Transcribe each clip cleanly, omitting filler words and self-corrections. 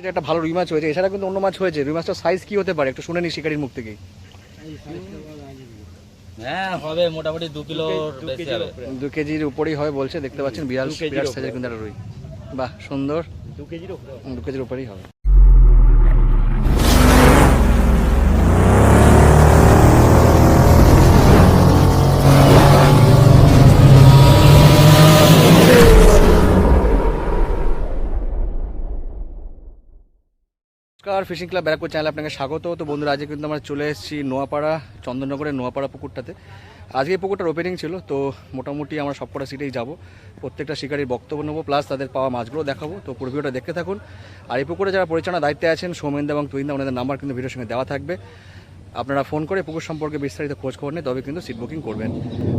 সেটা একটা ভালো রুই মাছ হয়েছে, এছাড়া কিন্তু অন্য মাছ হয়েছে। রুই মাছটার সাইজ কি হতে পারে একটু শুনে নি শিকারির মুখ থেকেই। হ্যাঁ হবে মোটামুটি 2 কিলোর বেশি হবে, 2 কেজির উপরেই হবে বলছে। দেখতে পাচ্ছেন বিরাট সাইজের কিন্তু একটা রুই। বাহ সুন্দর, 2 কেজির উপরেই হবে। নমস্কার, ফিশিং ক্লাব ব্যারাকপুর চ্যানেলে আপনাকে স্বাগত। তো বন্ধুরা, আজকে কিন্তু আমরা চলে এসেছি নোয়াপাড়া, চন্দননগরের নোয়াপাড়া পুকুরটাতে। আজকে এই পুকুরটার ওপেনিং ছিল, তো মোটামুটি আমরা সবকটা সিটেই যাব, প্রত্যেকটা শিকারির বক্তব্য নেবো, প্লাস তাদের পাওয়া মাছগুলো দেখাবো। তো পুরো ভিডিওটা দেখতে থাকুন। আর এই পুকুরে যারা পরিচালনার দায়িত্বে আছেন সৌমেনদা এবং তুহিনদা, ওনাদের নাম্বার কিন্তু ভিডিওর সঙ্গে দেওয়া থাকবে। আপনারা ফোন করে পুকুর সম্পর্কে বিস্তারিত খোঁজ খবর নিয়ে তবে কিন্তু সিট বুকিং করবেন।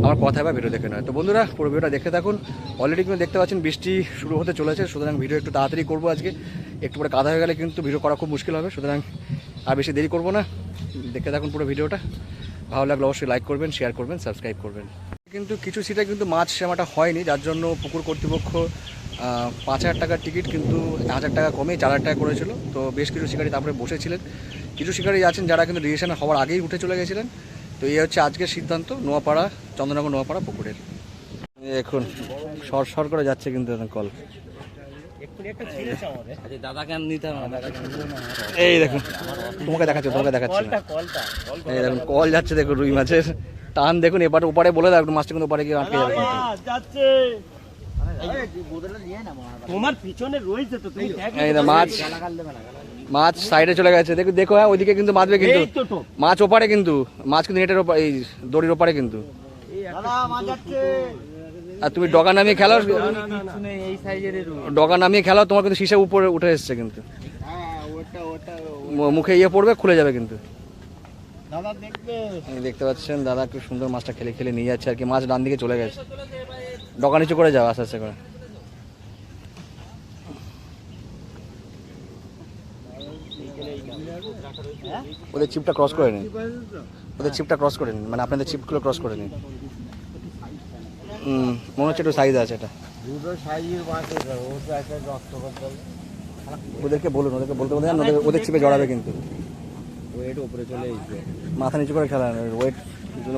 আমার কথা বা ভিডিও দেখে নয়। তো বন্ধুরা, পুরো ভিডিওটা দেখতে থাকুন। অলরেডি কিন্তু দেখতে পাচ্ছেন বৃষ্টি শুরু হতে চলেছে, সুতরাং ভিডিও একটু তাড়াতাড়ি করবো আজকে। একটু পরে কাদা হয়ে গেলে কিন্তু ভিডিও করা খুব মুশকিল হবে, সুতরাং আর বেশি দেরি করবো না, দেখতে থাকুন পুরো ভিডিওটা। ভালো লাগলে অবশ্যই লাইক করবেন, শেয়ার করবেন, সাবস্ক্রাইব করবেন। কিন্তু কিছু সিটে কিন্তু মাছ সেমাটা হয়নি, যার জন্য পুকুর কর্তৃপক্ষ 5,000 টাকার টিকিট কিন্তু 1,000 টাকা কমে 4,000 টাকা করেছিল। তো বেশ কিছু শিকারি তারপরে বসেছিলেন, কিছু শিকারি আছেন যারা কিন্তু ডিসিশন হওয়ার আগেই উঠে চলে গেছিলেন। তো এই হচ্ছে আজকের সিদ্ধান্ত নোয়াপাড়া, চন্দননগর নোয়াপাড়া পুকুরের। এখন সর করে যাচ্ছে কিন্তু কল। এই দেখুন, তোমাকে দেখাচ্ছে এই দেখুন কল যাচ্ছে, দেখুন রুই মাছের টান দেখুন। এবারে ওপারে বলে দাও একটু, মাছটা কিন্তু ওপারে গিয়ে আটকে যাবে। তোমার পিছনে রয়েছে তো, তুমি এই না মাছ সাইডে চলে গেছে, দেখো দেখো। হ্যাঁ ওইদিকে কিন্তু বাঁধবে, কিন্তু মাছ ওপারে, কিন্তু মাছ কিন্তু নেটের ওপারে, এই দড়ির ওপারে কিন্তু। আর তুমি ডগা নামিয়ে খেলাও, ডগা নামিয়ে খেলাও, তোমার কিন্তু শীষে উপরে উঠে এসছে কিন্তু, মুখে ইয়ে পড়বে, খুলে যাবে কিন্তু। দেখতে পাচ্ছেন দাদা একটু সুন্দর মাছটা খেলে খেলে নিয়ে যাচ্ছে আর কি। মাছ ডান দিকে চলে গেছে, ডগা নিচু করে যাও আস্তে আস্তে করে। ওদের চিপটা ক্রস করে নিন, ওদের চিপটা ক্রস করে নিন, মানে আপনাদের চিপগুলো ক্রস করে নিন। মনে হচ্ছে একটু সাইজ আছে এটা। ওদেরকে বলুন, ওদেরকে বলতে বলতে ওদের চিপে জড়াবে কিন্তু। ওয়েট উপরে চলে এসেছে, মাথা নিচু করে খেলা, ওয়েট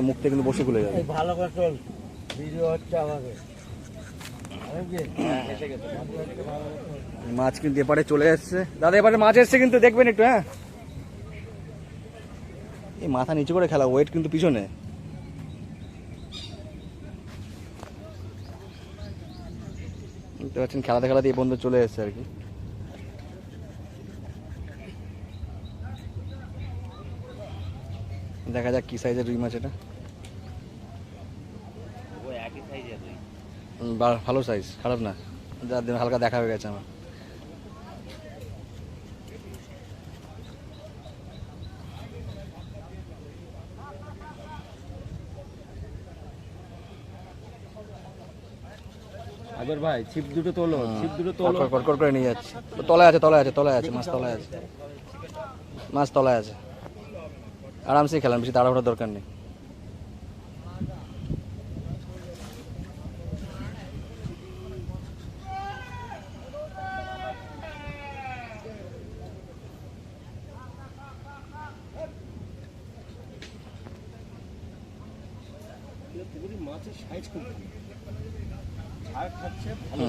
মুখটা কিন্তু বসে খুলে যাবে। ভালো করে চল, ভিডিও হচ্ছে আমাকে। মাছ কিন্তু এপারে চলে এসছে দাদা, এপারে মাছ এসছে কিন্তু, দেখবেন একটু। হ্যাঁ এই মাথা নিচু করে খেলা, ওয়েট কিন্তু পিছনে। দেখতে পাচ্ছেন খেলাতে খেলাতে এই বন্ধু চলে এসছে আর কি। দেখা যাক কি সাইজের রুই মাছ এটা। ভালো সাইজ, খারাপ না, যার দিন হালকা দেখা হয়ে গেছে আমার। আগর ভাই ছিপ দুটো তোলো, ছিপ দুটো তোলো। কড়কড় করে নিয়ে যাচ্ছে, তলায় আছে, তলায় আছে, তলায় আছে মাছ, তলায় আছে মাছ, তলায় আছে। আরামসে খেলাম, বেশি তাড়াহুড়োর দরকার নেই। মাছের সাইজ খুব আর খাচ্ছে ভালো।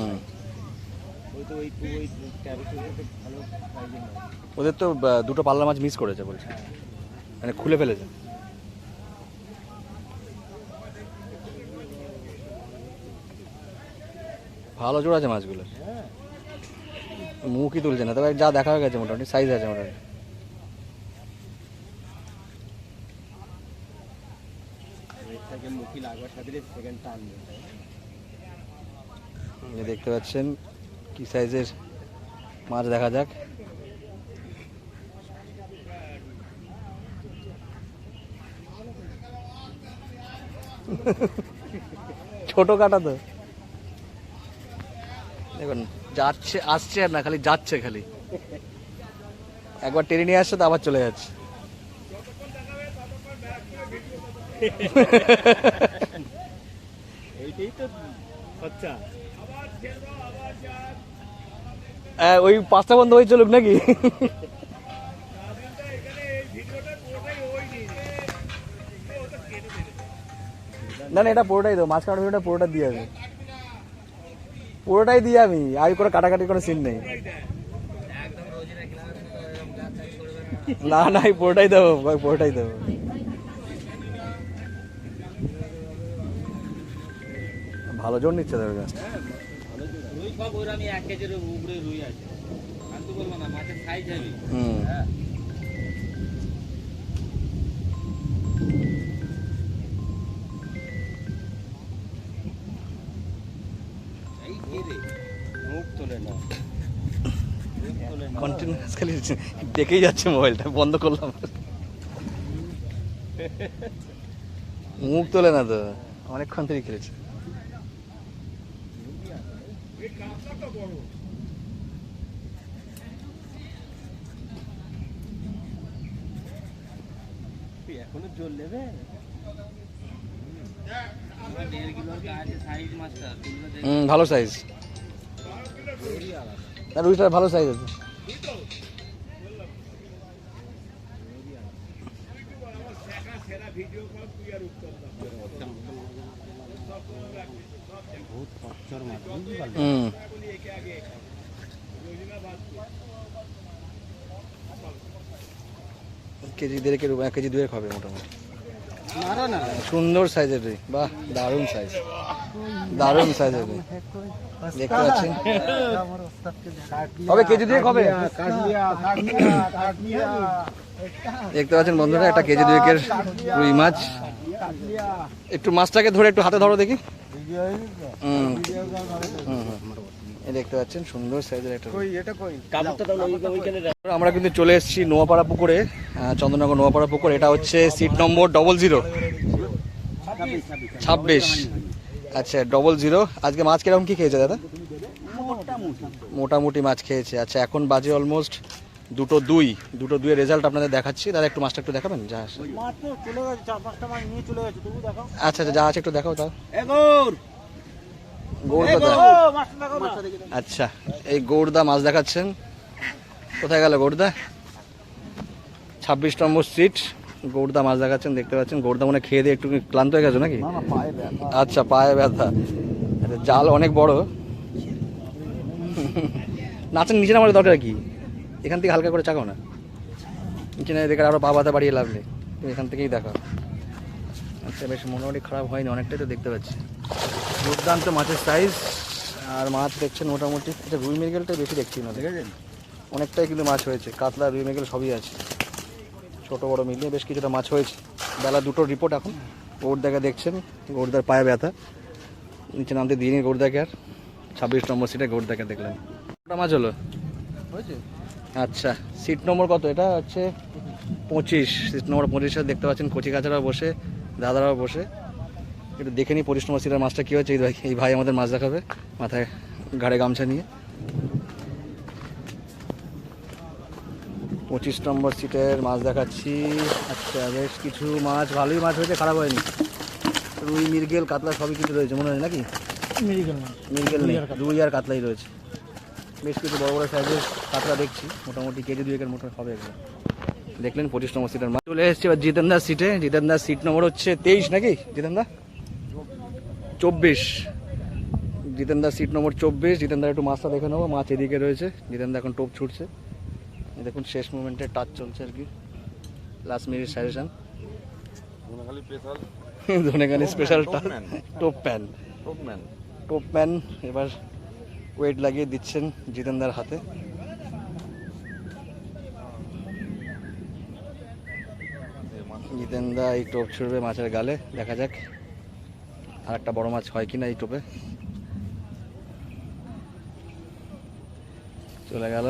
ওদের তো দুটো পাল্লা মাছ মিস করেছে বলছে, মানে খুলে ফেলেছে। ভালো জোড়া আছে মাছগুলো, মুখই তুলছে না, তবে যা দেখা হয়ে গেছে মোটামুটি সাইজ আছে মোটামুটি। দেখতে পাচ্ছেন কি সাইজের মাছ, দেখা যাক। ছোট কাটা তো দেখুন, যাচ্ছে আসছে আর না, খালি যাচ্ছে, খালি একবার টেনে নিয়ে আসছে তো আবার চলে যাচ্ছে। এইটাই তো খরচা। ওই 5টা বন্ধ হয়ে চলুক নাকি? না না, এটা পুরোটাই দেবো, মাছ কাটার ভিডিওটা পুরোটা দিয়ে আমি, পুরোটাই দিয়ে আমি, আর কোনো কাটাকাটি কোনো সিন নেই। না না, পুরোটাই দেবো ভাই, পুরোটাই দেবো। ভালো জোর নিচ্ছে দেবে গাছ। রুই সব ওইরকম 1 কেজির উপরে রুই আছে, আমি তো বলবো না মাছের সাইজ হবে। হুম, হ্যাঁ এই কি রে, মুখ তোলে না, কন্টিনিউয়াস খালি দেখেই যাচ্ছে মোবাইলটা, বন্ধ করলাম। মুখ তোলে না তো, অনেকক্ষণ থেকে খেলেছে। এখনো জল নেবে। 1.5 কিলোর কাছে সাইজ মাছটা তুললে দেখ। ভালো সাইজ, আর রুইটা ভালো সাইজ আছে। বহুত খচ্চর মাছ, বুঝতে পারলি? কেজি 1.5 কেজি 2 হবে মোটামুটি। মারো না, সুন্দর সাইজের রুই, বাহ দারুণ সাইজ, দারুণ সাইজের রুই দেখতে পাচ্ছেন। হবে কেজি 2 হবে, দেখতে পাচ্ছেন বন্ধুরা, একটা কেজি 2 রুই মাছ। একটু মাছটাকে ধরে একটু হাতে ধরো দেখি। এই দেখতে পাচ্ছেন সুন্দর সাইজের একটা রুই। আমরা কিন্তু চলে এসেছি নোয়াপাড়া পুকুরে, চন্দননগর নোয়াপাড়া পুকুর। এটা হচ্ছে সিট নম্বর 00 26। আচ্ছা 00। আজকে মাছ কিরকম কি খেয়েছে দাদা? মোটামুটি মাছ খেয়েছে। আচ্ছা এখন বাজে অলমোস্ট 2:02 এর রেজাল্ট আপনাদের দেখাচ্ছি। দাদা একটু মাছটা একটু দেখাবেন যা আছে। আচ্ছা আচ্ছা, যা আছে একটু দেখাও তাও। গৌড়দা, আচ্ছা এই গৌড়দা মাছ দেখাচ্ছেন। কোথায় গেল গৌড়দা? 26 নম্বর সিট গৌড়দা মাছ দেখাচ্ছেন, দেখতে পাচ্ছেন। গৌড়দা মনে খেয়ে দিয়ে একটু ক্লান্ত হয়ে গেছে নাকি? আচ্ছা পায়ে ব্যথা, জাল অনেক বড়। নাচের নিচে নামার দরকার কি, এখান থেকে হালকা করে চাকাও না, নিচে না দেখে আরো পা ব্যথা বাড়িয়ে লাভ নেই, তুমি এখান থেকেই দেখাও। আচ্ছা বেশ মোটামুটি খারাপ হয়নি, অনেকটাই তো দেখতে পাচ্ছি। দুর্দান্ত মাছের সাইজ, আর মাছ দেখছেন মোটামুটি। আচ্ছা রুই মৃগেলটাই বেশি দেখছি না, দেখেছেন অনেকটাই কিন্তু মাছ হয়েছে। কাতলা রুই মৃগেল সবই আছে, ছোট বড় মিলিয়ে বেশ কিছুটা মাছ হয়েছে। বেলা 2টোর রিপোর্ট এখন। গৌড়দাকে দেখছেন, গৌড়দার পায়ে ব্যথা, নিচে নামতে দিইনি গৌড়দাকে আর। 26 নম্বর সিটে গৌড়দাকে দেখলেন। কটা মাছ হলো? আচ্ছা সিট নম্বর কত? এটা হচ্ছে 25। সিট নম্বর 25 দেখতে পাচ্ছেন কচি কাচারাও বসে, দাদারাও বসে। একটু দেখে নিই 25 নম্বর সিটের মাছটা কী হচ্ছে। এই ভাই আমাদের মাছ দেখাবে, মাথায় ঘাড়ে গামছা নিয়ে। 25 নম্বর সিটের মাছ দেখাচ্ছি। আচ্ছা বেশ কিছু মাছ, ভালোই মাছ হয়েছে, খারাপ হয়নি। রুই মৃগেল কাতলা সবই কিছু রয়েছে মনে হয় নাকি? মৃগেল নেই, রুই আর কাতলাই রয়েছে। বেশ কিছু বড় বড় সাইজের কাতলা দেখছি, মোটামুটি কেজি 2 মতো হবে এগুলো। দেখলেন 25 নম্বর সিটের মাছ। চলে এসেছি এবার জিতেনদার সিটে। জিতেনদার সিট নম্বর হচ্ছে 23 নাকি জিতেনদা? 24। জিতেনদার সিট নম্বর 24। জিতেনদার একটু মাছটা দেখে নেবো, মাছ এদিকে রয়েছে। জিতেনদা এখন টোপ ছুটছে, দেখুন শেষ মুভমেন্টে টাচ চলছে আর কি, last minute suggestion. Dhanekhali special টোপ প্যান এবার ওয়েট লাগিয়ে দিচ্ছেন জিতেনদার হাতে। জিতেনদা এই টোপ ছুড়বে মাছের গালে, দেখা যাক আর একটা বড় মাছ হয় কিনা এই টোপে। চলে গেল,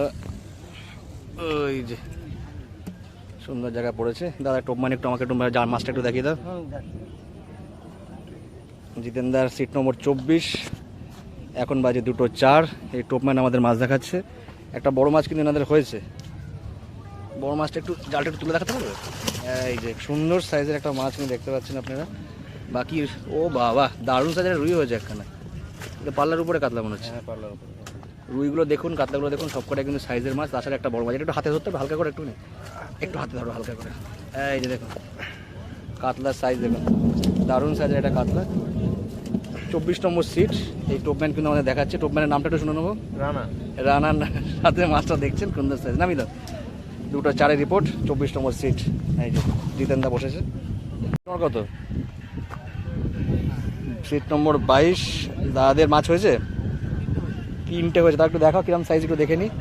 ওই যে সুন্দর জায়গা পড়েছে। দাদা টোপ মানে একটু আমাকে একটু মাছটা একটু দেখিয়ে দাও। জিতেনদার সিট নম্বর 24। এখন বাজে 2:04। এই টোপম্যান আমাদের মাছ দেখাচ্ছে। একটা বড় মাছ কিন্তু এনাদের হয়েছে। বড় মাছটা একটু জালটা একটু তুলে দেখাতে পারবে? এই যে সুন্দর সাইজের একটা মাছ কিন্তু দেখতে পাচ্ছেন আপনারা। বাকি ও বাবা দারুণ সাইজের রুই হয়েছে একখানে, পাল্লার উপরে কাতলা মনে হচ্ছে। হ্যাঁ পাল্লার উপরে। রুইগুলো দেখুন, কাতলাগুলো দেখুন, সবকটা কিন্তু সাইজের মাছ। তাছাড়া একটা বড় মাছ, এটা একটু হাতে ধরতে হবে হালকা করে, একটু হাতে ধরো হালকা করে। এই যে দেখুন কাতলার সাইজ দেখুন, দারুণ সাইজের একটা কাতলা। 24 নম্বর সিট। এই টোপম্যান কিন্তু আমাদের দেখাচ্ছে। টোপম্যানের নামটা একটু শুনে নেবো। রানার সাথে মাছটা দেখছেন সুন্দর সাইজ, নামি দাও। 2টা 4-এর রিপোর্ট, 24 নম্বর সিট। এই যে জিতেনদা বসেছে। তোমার কত? Seat number 22। দাদাদের মাছ হয়েছে 3টে হয়েছে, তার একটু দেখাও কিরম সাইজ, একটু দেখে নিই।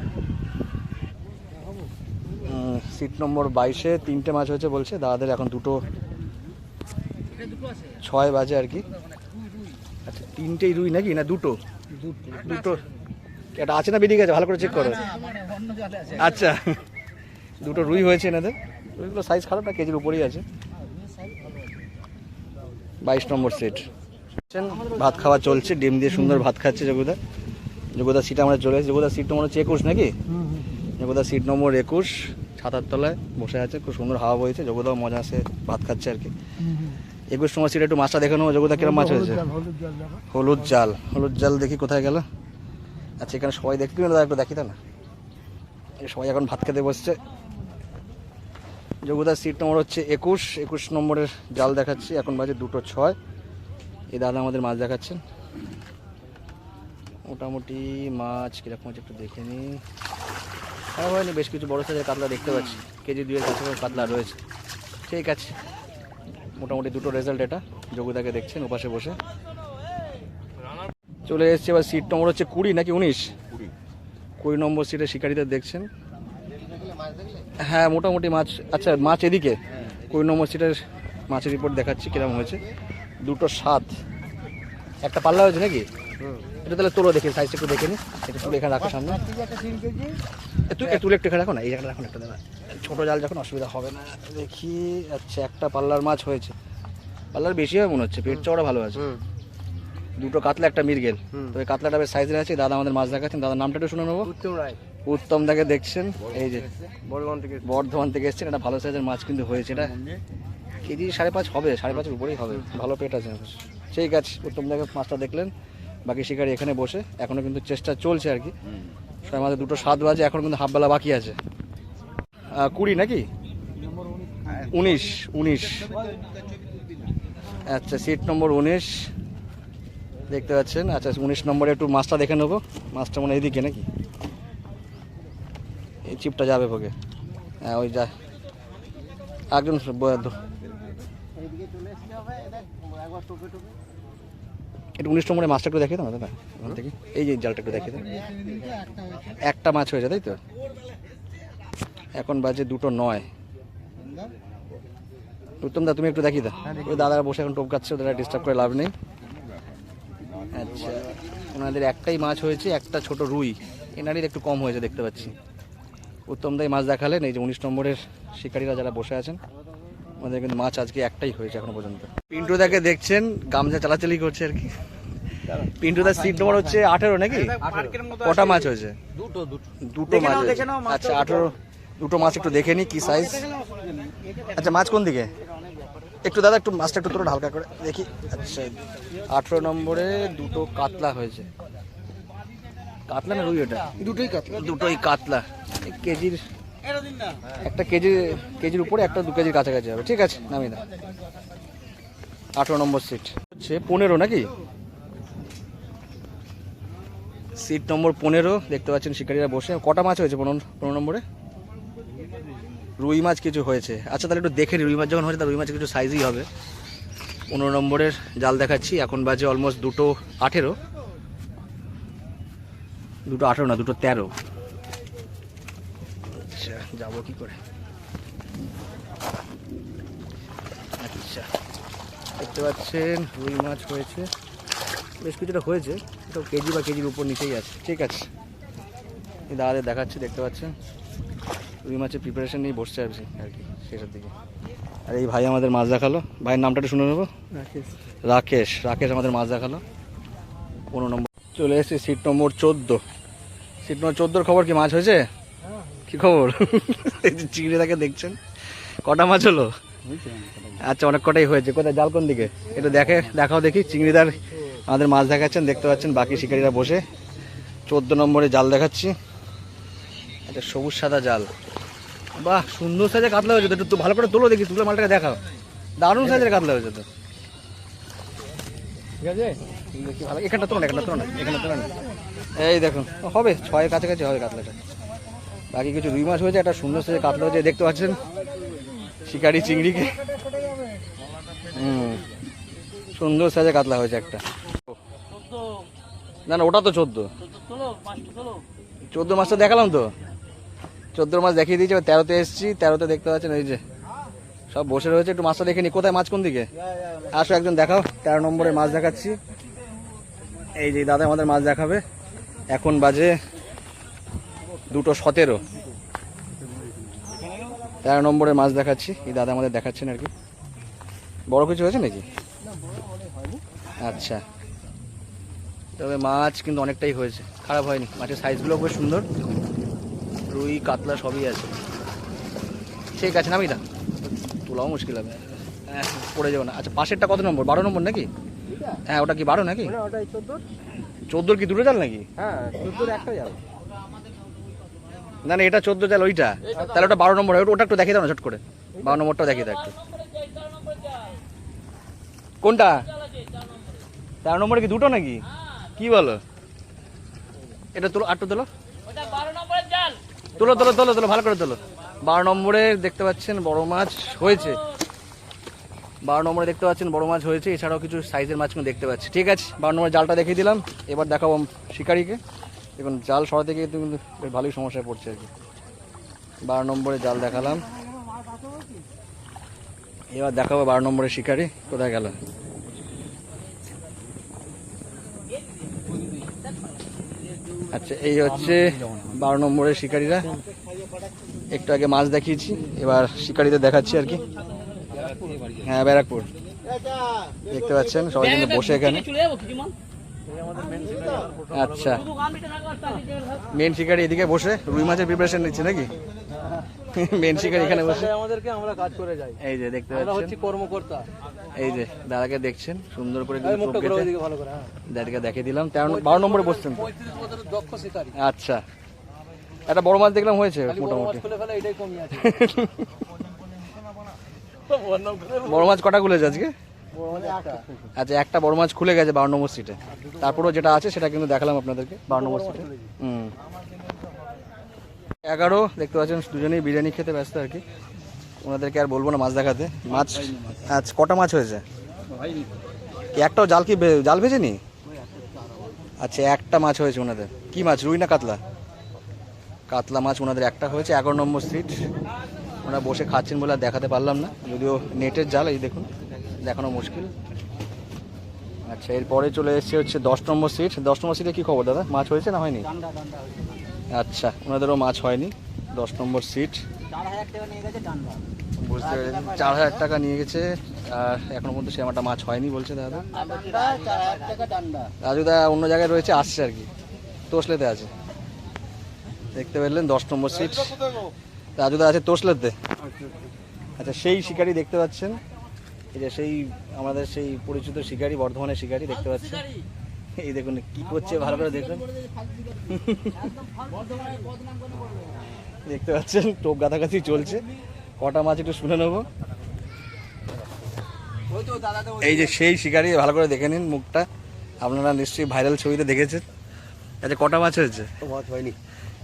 সিট নম্বর 22-এ 3টে মাছ হয়েছে বলছে দাদাদের। এখন 2:06 বাজে আর কি। আচ্ছা 3টেই রুই নাকি না দুটো? দুটো। এটা আছে না বেরিয়ে গেছে? ভালো করে চেক করো। আচ্ছা 2টো রুই হয়েছে এনাদের। রুইগুলো সাইজ খারাপ না, কেজির উপরেই আছে। 22 নম্বর সিট। ভাত খাওয়া চলছে, ডিম দিয়ে সুন্দর ভাত খাচ্ছে যোগদা সিট আমরা চলে এসেছি। যোগদা সিট নম্বর হচ্ছে 21 নাকি? যোগদা সিট নম্বর 21, ছাতার তলায় বসে আছে, খুব সুন্দর হাওয়া বইছে। যোগদাও মজা আছে, ভাত খাচ্ছে আর কি। 21 নম্বর সিটে একটু মাছটা দেখে নেবো। যোগদা কিরম মাছ হয়েছে? হলুদ জাল দেখি কোথায় গেল। আচ্ছা এখানে সবাই দেখতে দাদা, একটু দেখি তা না। সবাই এখন ভাত খেতে বসছে। যোগদার সিট নম্বর হচ্ছে 21 নম্বরের জাল দেখাচ্ছি। এখন বাজে 2:06। এই দাদা আমাদের মাছ দেখাচ্ছেন। মোটামুটি মাছ কীরকম আছে একটু দেখে নিই। হ্যাঁ হয়নি, বেশ কিছু বড় সাইজের কাতলা দেখতে পাচ্ছি। কেজি 2-এর কাছাকাছি কাতলা রয়েছে। ঠিক আছে, মোটামুটি 2টো রেজাল্ট এটা। যোগদাকে দেখছেন ওপাশে বসে। চলে এসছে এবার সিট নম্বর হচ্ছে 20 নাকি 19? 20 নম্বর সিটে শিকারীদের দেখছেন। হ্যাঁ মোটামুটি মাছ। আচ্ছা মাছ এদিকে 20 নম্বর সিটের মাছের রিপোর্ট দেখাচ্ছি কিরকম হয়েছে। 2:07। একটা পাল্লা হয়েছে নাকি? এটা তাহলে তোলো দেখি, সাইজটা একটু দেখে নি। এটা তুলে এখানে রাখো সামনে। তুলে একটু এখানে রাখো না, এই জায়গাটা রাখুন একটা দাদা। ছোটো জাল যখন অসুবিধা হবে না। দেখি আচ্ছা একটা পাল্লার মাছ হয়েছে। পাল্লার বেশি হয় মনে হচ্ছে, পেট চওড়া ভালো আছে। 2টো কাতলা একটা মিরগেল। তো এই কাতলাটা বেশ সাইজের আছে। দাদা আমাদের মাছ দেখাচ্ছেন। দাদার নামটা একটু শুনে নেবো। উত্তম দাকে দেখছেন। এই যে বর্ধমান থেকে এসছেন। এটা ভালো সাইজের মাছ কিন্তু হয়েছে। এটা কেজি 5.5 হবে, 5.5-এর উপরেই হবে। ভালো পেট আছে। ঠিক আছে, উত্তম দাকে মাছটা দেখলেন। বাকি শিকারি এখানে বসে এখনো কিন্তু চেষ্টা চলছে আর কি। সবাই আমাদের 2:07 বাজে, এখন কিন্তু হাফবেলা বাকি আছে। 20 নাকি 19? আচ্ছা সিট নম্বর 19 দেখতে পাচ্ছেন। আচ্ছা 19 নম্বরে একটু মাছটা দেখে নেবো। মাছটা মনে এইদিকে নাকি? এই চিপটা যাবে ভোগে। হ্যাঁ ওই যা একজন একটু 19 নম্বরে মাছটা একটু দেখে দাও দাদা ওখান থেকে। এই যে জালটা একটু দেখে দাও। একটা মাছ হয়েছে তাই তো? এখন বাজে 2:09। উত্তম দা তুমি একটু দেখি দাও। ওই দাদারা বসে এখন টোপ কাটছে, ওদের ডিস্টার্ব করে লাভ নেই। আচ্ছা ওনাদের একটাই মাছ হয়েছে, একটা ছোট রুই। এনারই একটু কম হয়েছে দেখতে পাচ্ছি। উত্তম দাই মাছ দেখালেন। এই যে 19 নম্বরের শিকারীরা যারা বসে আছেন, আমাদের কিন্তু মাছ আজকে একটাই হয়েছে এখনো পর্যন্ত। পিন্টু দাকে দেখছেন, গামছা চালাচালি করছে আর কি। পিন্টু দার সিট নম্বর হচ্ছে 18 নাকি? কটা মাছ হয়েছে? দুটো মাছ হয়েছে। আচ্ছা 18 দুটো মাছ একটু দেখে নি কি সাইজ। আচ্ছা মাছ কোন দিকে? একটু দাদা একটু মাছটা একটু তোলো হালকা করে দেখি। আচ্ছা 18 নম্বরে 2টো কাতলা হয়েছে। কাতলা না রুই? ওটা দুটোই কাতলা। কেজির একটা কেজির উপরে, একটা 2 কেজির কাছাকাছি হবে। ঠিক আছে নামিয়ে দাও। 18 নম্বর সিট হচ্ছে 15 নাকি? সিট নম্বর 15 দেখতে পাচ্ছেন শিকারীরা বসে। কটা মাছ হয়েছে 15 নম্বরে? রুই মাছ কিছু হয়েছে। আচ্ছা তাহলে একটু দেখে নি, রুই মাছ যখন হয়েছে তার রুই মাছ কিছু সাইজই হবে। 15 নম্বরের জাল দেখাচ্ছি। এখন বাজে অলমোস্ট 2:18। 2:18 না 2:13। আচ্ছা যাবো কি করে? আচ্ছা দেখতে পাচ্ছেন রুই মাছ হয়েছে, বেশ কিছুটা হয়েছে। এটাও কেজি বা কেজির উপর নিচেই আছে। ঠিক আছে দাদাদের দেখাচ্ছি, দেখতে পাচ্ছেন রুই মাছের প্রিপারেশন নিয়ে বসছে আর কি শেষের দিকে। আর এই ভাই আমাদের মাছ দেখালো। ভাইয়ের নামটা একটু শুনে নেবো। রাকেশ আমাদের মাছ দেখালো। 15 নম্বর চলে এসেছি সিট নম্বর 14। সিট নম্বর 14-র খবর কি? মাছ হয়েছে? কি খবর? চিংড়ি তাকে দেখছেন। কটা মাছ হলো? আচ্ছা অনেক কটাই হয়েছে। কোথায় জাল কোন দিকে? একটু দেখাও দেখি। চিংড়িদার আমাদের মাছ দেখাচ্ছেন, দেখতে পাচ্ছেন। বাকি শিকারীরা বসে 14 নম্বরে জাল দেখাচ্ছি, এটা সবুজ সাদা জাল। বাহ, সুন্দর সাইজের কাতলা হয়েছে তো, একটু ভালো করে তোলো দেখি, তুলে মালটাকে দেখাও। দারুণ সাইজের কাতলা হয়েছে তো, ঠিক আছে। দেখি ভালো, এখানটা তোলো না, এখানটা তোলো না, এখানে তোলো না। এই দেখুন, হবে 6-এর কাছাকাছি হবে কাতলাটা। বাকি কিছু রুই মাছ হয়েছে, একটা সুন্দর সাইজের কাতলা হয়েছে, দেখতে পাচ্ছেন শিকারি চিংড়িকে। সুন্দর সাইজের কাতলা হয়েছে একটা। না না, ওটা তো 14 মাছটা দেখালাম তো, 14 মাছ দেখিয়ে দিয়েছি। 13তে এসেছি, 13তে দেখতে পাচ্ছেন এই যে সব বসে রয়েছে। একটু মাছটা দেখে নি, কোথায় মাছ, কোন দিকে আসো একজন দেখাও। 13 নম্বরে মাছ দেখাচ্ছি, এই যে দাদা আমাদের মাছ দেখাবে। এখন বাজে 2:17। 13 নম্বরে মাছ দেখাচ্ছি, এই দাদা আমাদের দেখাচ্ছেন আর কি। বড় কিছু হয়েছে নাকি? আচ্ছা, তবে মাছ কিন্তু অনেকটাই হয়েছে, খারাপ হয়নি। মাছের সাইজগুলো খুব সুন্দর, রুই কাতলা সবই আছে। ঠিক আছে, নামি না, তোলাও মুশকিল হবে, হ্যাঁ পড়ে যাবো না। আচ্ছা, পাশেরটা কত নম্বর? 12 নম্বর নাকি? হ্যাঁ, ওটা কি 12 নাকি? 14 কি দুটো জাল নাকি? হ্যাঁ 14 একটা জাল। না না, এটা 14 জাল ওইটা, তাহলে ওটা 12 নম্বর। ওটা একটু দেখিয়ে দাও না ঝট করে, 12 নম্বরটাও দেখিয়ে দাও একটু। কোনটা? 13 নম্বরে কি দুটো নাকি? কি বলো? এটা তোলো, আটটু তোলো, তোলো তোলো তোলো তোলো, ভালো করে তোলো। 12 নম্বরে দেখতে পাচ্ছেন বড় মাছ হয়েছে, 12 নম্বরে দেখতে পাচ্ছেন বড় মাছ হয়েছে। এছাড়াও কিছু সাইজের মাছ কিন্তু দেখতে পাচ্ছি। ঠিক আছে, 12 নম্বরে জালটা দেখিয়ে দিলাম। এবার দেখাবো শিকারিকে। দেখুন জাল সরাতে গিয়ে কিন্তু বেশ ভালোই সমস্যায় পড়ছে আর কি। 12 নম্বরে জাল দেখালাম, এবার দেখাবো 12 নম্বরের শিকারি কোথায় গেল। আচ্ছা, এই হচ্ছে 12 নম্বরের শিকারীরা। একটু আগে মাছ দেখিয়েছি, এবার শিকারীদের দেখাচ্ছি আর কি। হ্যাঁ, ব্যারাকপুর দেখতে পাচ্ছেন সবাই কিন্তু বসে এখানে। আচ্ছা, মেন শিকারি এদিকে বসে রুই মাছের প্রিপারেশন নিচ্ছে নাকি? মেন শিকারি এখানে বসে আমাদেরকে, আমরা কাজ করে যাই। এই যে দেখতে আমরা পাচ্ছেন হচ্ছে কর্মকর্তা। এই যে দাদাকে দেখছেন সুন্দর করে মুখটা ঘোরাও দিকে ভালো করে। হ্যাঁ, দাদাকে দেখিয়ে দিলাম। 12 নম্বরে বসছেন তো? 35 বছরের দক্ষ শিকারী। আচ্ছা, একটা বড় মাছ দেখলাম হয়েছে খালি বড় মাছ মোটামুটি। খুলে ফেলে, এটাই কমই আছে। বড় মাছ কটা খুলেছে আজকে? বড় মাছ একটা। আচ্ছা, একটা বড় মাছ খুলে গেছে 12 নম্বর সিটে। তারপরেও যেটা আছে সেটা কিন্তু দেখালাম আপনাদেরকে 12 নম্বর সিটে। 11 দেখতে পাচ্ছেন, দুজনেই বিরিয়ানি খেতে ব্যস্ত আর কি। ওনাদেরকে আর বলবো না মাছ দেখাতে। মাছ আচ্ছা, কটা মাছ হয়েছে? কি একটাও জাল, কি জাল ভেজেনি? আচ্ছা, একটা মাছ হয়েছে ওনাদের। কি মাছ, রুই না কাতলা? কাতলা মাছ ওনাদের একটা হয়েছে। 11 নম্বর সিট, ওনারা বসে খাচ্ছেন বলে আর দেখাতে পারলাম না, যদিও নেটের জাল, এই দেখুন দেখানো মুশকিল। আচ্ছা, এরপরে চলে এসছে হচ্ছে 10 নম্বর সিট। 10 নম্বর সিটে কি খবর দাদা, মাছ হয়েছে না হয়নি? আচ্ছা, ওনাদেরও মাছ হয়নি। 10 নম্বর সিট, 4000 টাকা নিয়ে গেছে ডান্ডা। বুঝতে পেরেছি, 4000 টাকা নিয়ে গেছে। আর এখনো পর্যন্ত সে আমারটা মাছ হয়নি বলছে দাদা। 4000 টাকা ডান্ডা। রাজুদা অন্য জায়গায় রয়েছে, আসছে আর কি, তোসলেতে আছে। দেখতে পেলেন 10 নম্বর সিট, রাজুদা আছে তোসলেতে। আচ্ছা, সেই শিকারি দেখতে পাচ্ছেন, এই যে সেই আমাদের সেই পরিচিত শিকারি, বর্ধমানের শিকারি দেখতে পাচ্ছেন। এই দেখুন কি করছে, ভালো করে দেখুন, দেখতে পাচ্ছেন টোপ গাথাগাথি চলছে। কটা মাছ একটু শুনে নেবো। এই যে সেই শিকারি, ভালো করে দেখে নিন মুখটা, আপনারা নিশ্চয়ই ভাইরাল ছবিতে দেখেছেন। আচ্ছা, কটা মাছ হয়েছে? মাছ হয়নি,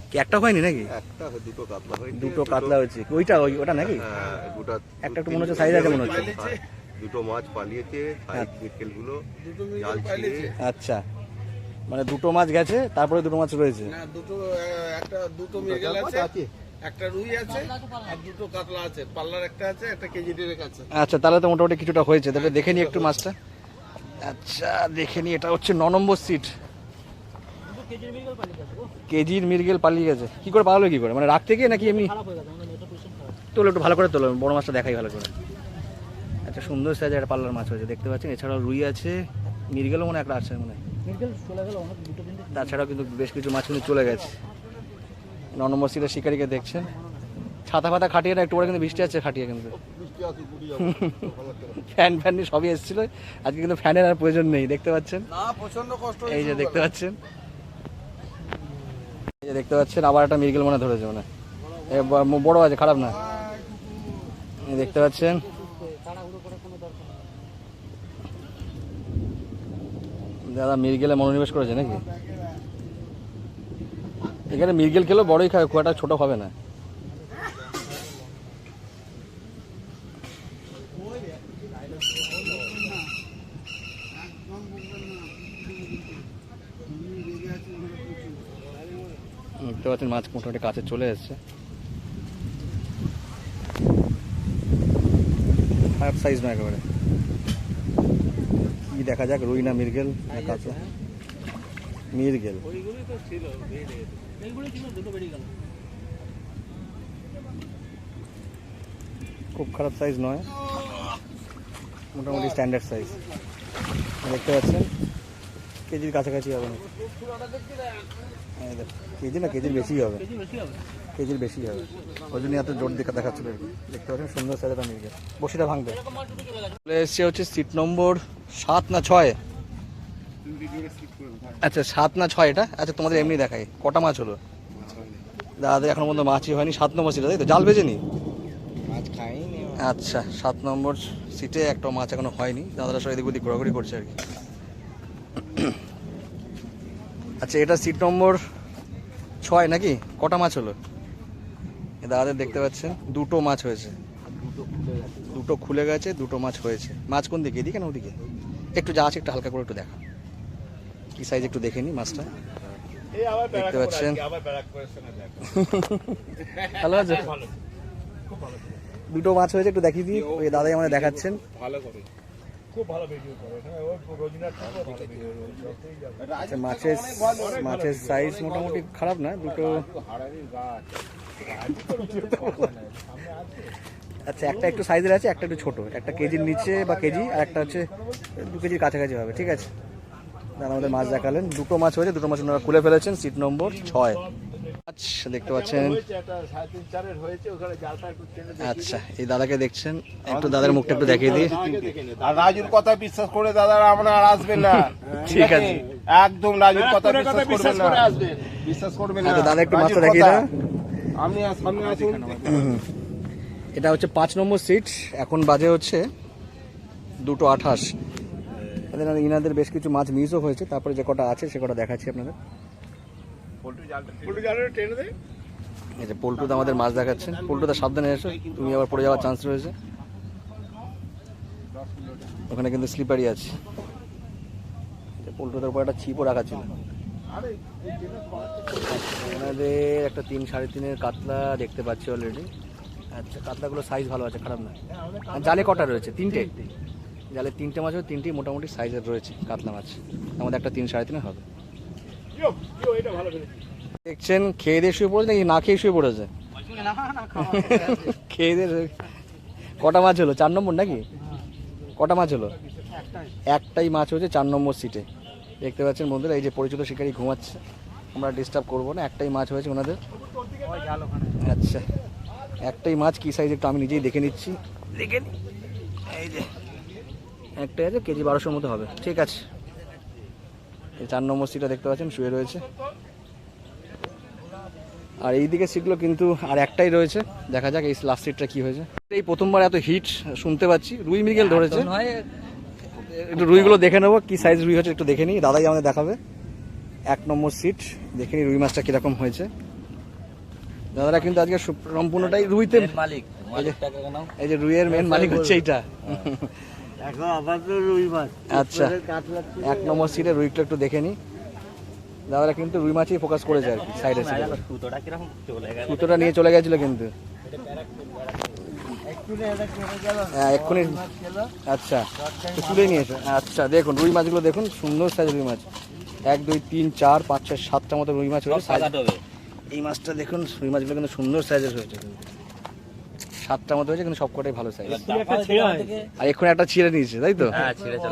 কি একটা হয়নি নাকি? একটা দুটো কাতলা হয়নি। দুটো কাতলা হয়েছে, ওটা নাকি? হ্যাঁ, গোটা একটা একটু মনে হচ্ছে সাইজ আছে মনে হচ্ছে। দুটো মাছ পালিয়েছে, সাইড বিকেলগুলো জাল ছিঁড়ে। আচ্ছা, মানে দুটো মাছ গেছে, তারপরে দুটো মাছ রয়েছে। না, দুটো মৃগেল আছে, একটা রুই আছে আর দুটো কাতলা আছে, পাল্লার একটা আছে, একটা কেজি ডেরেক আছে। আচ্ছা, তাহলে তো মোটামুটি কিছুটা হয়েছে। তাহলে দেখে নি একটু মাছটা। আচ্ছা, দেখে নি, এটা হচ্ছে 9 নম্বর সিট। কেজির মৃগেল পালিয়ে গেছে। কি করে পালালো, কি করে, মানে রাখতে গিয়ে নাকি এমনি? তোলো একটু ভালো করে তোলো, বড় মাছটা দেখাই ভালো করে। আচ্ছা, সুন্দর সাইজের একটা পাল্লার মাছ হয়েছে দেখতে পাচ্ছেন। এছাড়াও রুই আছে, মৃগেলও মনে একটা আছে মনে হয়। তাছাড়াও কিন্তু বেশ কিছু মাছ কিন্তু চলে গেছে। 9 নম্বর সিটের শিকারিকে দেখছেন, ছাতা ফাতা খাটিয়ে না, একটু পরে কিন্তু বৃষ্টি আছে খাটিয়ে, কিন্তু ফ্যান নিয়ে সবই এসেছিল আজকে, কিন্তু ফ্যানের আর প্রয়োজন নেই দেখতে পাচ্ছেন। না, প্রচন্ড কষ্ট এই যে দেখতে পাচ্ছেন এই যে দেখতে পাচ্ছেন আবার একটা মৃগেল মনে ধরেছে, মানে বড় আছে, খারাপ না। এই দেখতে পাচ্ছেন দাদা মৃগেলে মনোনিবেশ করেছে নাকি? এখানে মৃগেল খেলেও বড়ই খায়, খুব একটা ছোট হবে না। দেখতে পাচ্ছেন মাছ মোটামুটি কাছে চলে এসছে, খারাপ সাইজ নয় একেবারে। কি দেখা যাক, রুই না মৃগেল না কাতলা? মৃগেল। খুব খারাপ সাইজ নয়, মোটামুটি স্ট্যান্ডার্ড সাইজ। দেখতে পাচ্ছেন কেজির কাছাকাছি হবে না, কেজি না কেজির বেশি হবে, কেজির বেশি হবে, ওই জন্য এত জোর দেখা দেখাচ্ছিল। দেখতে পাচ্ছেন সুন্দর সাইজটা মিলবে, বসিটা ভাঙবে। চলে এসছে হচ্ছে সিট নম্বর 7 না 6। আচ্ছা 7 না 6 এটা। আচ্ছা তোমাদের এমনি দেখাই কটা মাছ হলো? দাদা এখন পর্যন্ত মাছই হয়নি। 7 নম্বর সিটে তাই তো? জাল ভেজেনি? আচ্ছা 7 নম্বর সিটে একটা মাছ এখনো হয়নি, দাদারা সব এদিক ওদিক ঘোরাঘুরি করছে আর কি। আচ্ছা এটা সিট নম্বর 6 নাকি? কটা মাছ হলো দাদাদের? দেখতে পাচ্ছেন দুটো মাছ হয়েছে, দুটো খুলে গেছে, দুটো মাছ হয়েছে। মাছ কোন দিকে, এদিকে না ওদিকে? একটু যা আছে একটু হালকা করে একটু দেখা, কি সাইজ একটু দেখে নি মাছটা। দেখতে পাচ্ছেন ভালো আছে, দুটো মাছ হয়েছে, একটু দেখিয়ে দিই। ওই দাদাই আমাদের দেখাচ্ছেন, আচ্ছা মাছের সাইজ মোটামুটি খারাপ না, দুটো। আচ্ছা একটা একটু সাইজের আছে, একটা একটু ছোট, একটা কেজির নিচে বা কেজি, আর একটা হচ্ছে 2 কেজির কাছাকাছি হবে। ঠিক আছে, আমাদের মাছ দেখালেন, দুটো মাছ হয়েছে, দুটো মাছ ওনারা খুলে ফেলেছেন। সিট নম্বর 6 আচ্ছা দেখতে পাচ্ছেন। আচ্ছা এই দাদাকে দেখছেন, একটু দাদার মুখটা একটু দেখিয়ে দিই। আর রাজুর কথা বিশ্বাস করে দাদা আমরা আর আসবেন না, ঠিক আছে? একদম রাজুর কথা বিশ্বাস করবেন না, বিশ্বাস করবেন না। দাদা একটু মাছটা দেখিয়ে দাও, আপনি সামনে আসুন। এটা হচ্ছে 5 নম্বর সিট, এখন বাজে হচ্ছে 2:28। ইনাদের বেশ কিছু মাছ মিসও হয়েছে, তারপরে যে কটা আছে সে কটা দেখাচ্ছি আপনাদের। এই যে পল্টুদা আমাদের মাছ দেখাচ্ছেন। পল্টুদা সাবধানে এসো, তুমি আবার পড়ে যাওয়ার চান্স রয়েছে, ওখানে কিন্তু স্লিপারই আছে। পল্টুদার উপর একটা ছিপও রাখা ছিল। আমাদের একটা 3-3.5 কাতলা দেখতে পাচ্ছি অলরেডি। আচ্ছা কাতলাগুলো সাইজ ভালো আছে, খারাপ না। জালে কটা রয়েছে? 3টে জালে 3টে মাছ হবে, 3টি মোটামুটি সাইজের রয়েছে কাতলা মাছ। আমাদের একটা 3-3.5 হবে। দেখছেন খেয়ে দিয়ে শুয়ে পড়েছে নাকি না খেয়ে শুয়ে পড়েছে? খেয়ে দিয়ে। কটা মাছ হলো? 4 নম্বর নাকি? কটা মাছ হলো? একটাই মাছ হয়েছে 4 নম্বর সিটে। দেখতে পাচ্ছেন বন্ধুরা, এই যে পরিচিত শিকারী ঘুমাচ্ছে, আমরা ডিস্টার্ব করবো না। একটাই মাছ হয়েছে ওনাদের। আচ্ছা একটাই মাছ, কি সাইজ একটু আমি নিজেই দেখে নিচ্ছি। দেখে এই যে একটাই আছে, কেজি 1200 মতো হবে। ঠিক আছে, এই 4 নম্বর সিটটা দেখতে পাচ্ছেন শুয়ে রয়েছে। আর এইদিকে সিটগুলো কিন্তু আর একটাই রয়েছে, দেখা যাক এই লাস্ট সিটটা কি হয়েছে। এই প্রথমবার এত হিট শুনতে পাচ্ছি। রুই মৃগেল ধরেছে, একটু রুইগুলো দেখে নেবো কি সাইজ রুই হচ্ছে, একটু দেখে নিই। দাদাই আমাদের দেখাবে 1 নম্বর সিট, দেখে নিই রুই মাছটা কিরকম হয়েছে। দাদারা কিন্তু আজকে সম্পূর্ণটাই রুইতে মালিক। এই যে রুইয়ের মেন মালিক হচ্ছে এইটা। আচ্ছা 1 নম্বর সিটে রুইটা একটু দেখে নিই। দাদারা কিন্তু রুই মাছই ফোকাস করেছে আর কি। সাইডে সুতোটা নিয়ে চলে গেছিল কিন্তু এক্ষুনি। আচ্ছা তুলে নিয়েছে। আচ্ছা দেখুন রুই মাছগুলো দেখুন, সুন্দর সাইজের রুই মাছ। 1 2 3 4 5 6 7টা মতো রুই মাছ হয়েছে। এই মাছটা দেখুন, রুই মাছগুলো কিন্তু সুন্দর সাইজের হয়েছে, 7টা মতো হয়েছে, কিন্তু সবকটাই ভালো সাইজ। আর এক্ষুনি একটা ছিঁড়ে নিয়েছে তাই তো?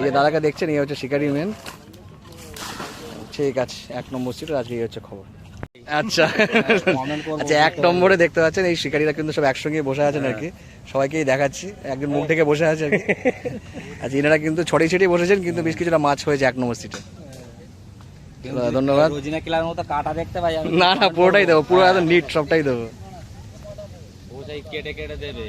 এই দাদাকে দেখছেন, এই হচ্ছে শিকারি মেন। ঠিক আছে 1 নম্বর সিট আজকে এই হচ্ছে খবর। আচ্ছা আচ্ছা 1 নম্বরে দেখতে পাচ্ছেন এই শিকারীরা কিন্তু সব একসঙ্গে বসে আছেন আর কি। সবাইকেই দেখাচ্ছি, একজন মুখ ঢেকে বসে আছে আর কি। আচ্ছা এনারা কিন্তু ছড়িয়ে ছিটিয়ে বসেছেন, কিন্তু বেশ কিছুটা মাছ হয়েছে 1 নম্বর সিটে। দাদা, ধন্যবাদ। রোজিনা কিলার মতো কাটা দেখতে পাই আমি। না না পুরোটাই দেবো, পুরো একদম নিট সবটাই দেবো। ও সেই কেটে কেটে দেবে।